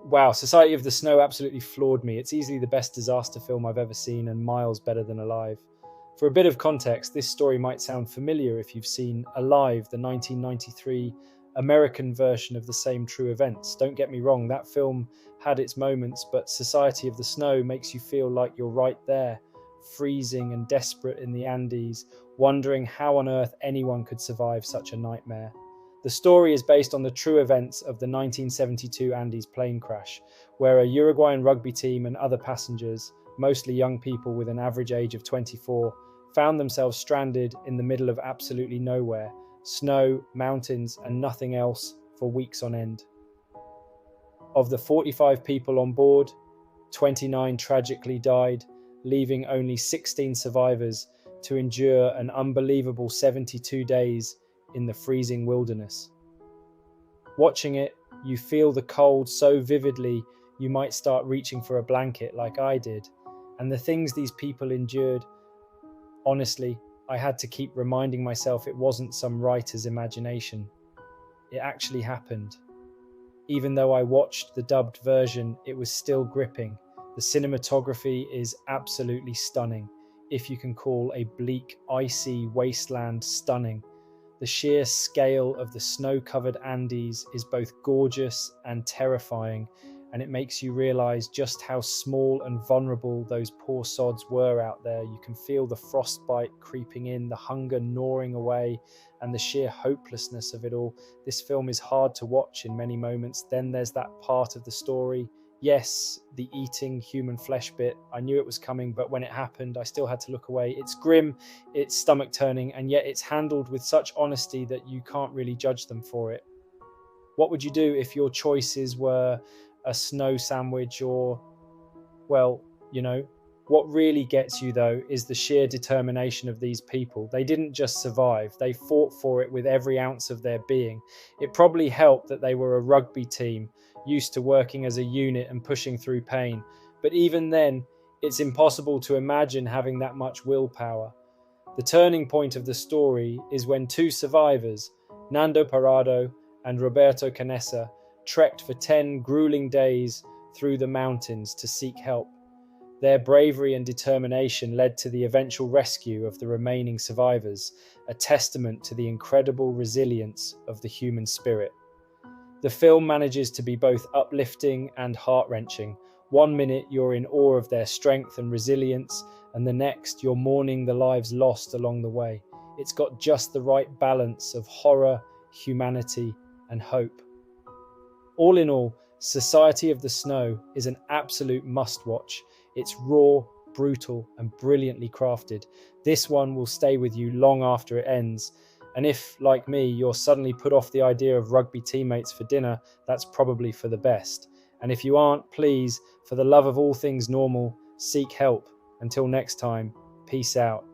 Wow, Society of the Snow absolutely floored me. It's easily the best disaster film I've ever seen and miles better than Alive. For a bit of context, this story might sound familiar if you've seen Alive, the 1993 American version of the same true events. Don't get me wrong, that film had its moments, but Society of the Snow makes you feel like you're right there, freezing and desperate in the Andes, wondering how on earth anyone could survive such a nightmare. The story is based on the true events of the 1972 Andes plane crash, where a Uruguayan rugby team and other passengers, mostly young people with an average age of 24, found themselves stranded in the middle of absolutely nowhere, snow, mountains, and nothing else for weeks on end. Of the 45 people on board, 29 tragically died, leaving only 16 survivors to endure an unbelievable 72 days in the freezing wilderness. Watching it, you feel the cold so vividly you might start reaching for a blanket like I did. And the things these people endured, honestly, I had to keep reminding myself it wasn't some writer's imagination. It actually happened. Even though I watched the dubbed version, it was still gripping. The cinematography is absolutely stunning, if you can call a bleak, icy wasteland stunning. The sheer scale of the snow-covered Andes is both gorgeous and terrifying, and it makes you realize just how small and vulnerable those poor sods were out there. You can feel the frostbite creeping in, the hunger gnawing away, and the sheer hopelessness of it all. This film is hard to watch in many moments. Then there's that part of the story. Yes, the eating human flesh bit. I knew it was coming, but when it happened, I still had to look away. It's grim, it's stomach turning, and yet it's handled with such honesty that you can't really judge them for it. What would you do if your choices were a snow sandwich or, well, what really gets you though is the sheer determination of these people. They didn't just survive, they fought for it with every ounce of their being. It probably helped that they were a rugby team, used to working as a unit and pushing through pain. But even then, it's impossible to imagine having that much willpower. The turning point of the story is when two survivors, Nando Parado and Roberto Canessa, trekked for 10 grueling days through the mountains to seek help. Their bravery and determination led to the eventual rescue of the remaining survivors, a testament to the incredible resilience of the human spirit. The film manages to be both uplifting and heart-wrenching. One minute you're in awe of their strength and resilience, and the next you're mourning the lives lost along the way. It's got just the right balance of horror, humanity, and hope. All in all, Society of the Snow is an absolute must-watch. It's raw, brutal, and brilliantly crafted. This one will stay with you long after it ends. And if, like me, you're suddenly put off the idea of rugby teammates for dinner, that's probably for the best. And if you aren't, please, for the love of all things normal, seek help. Until next time, peace out.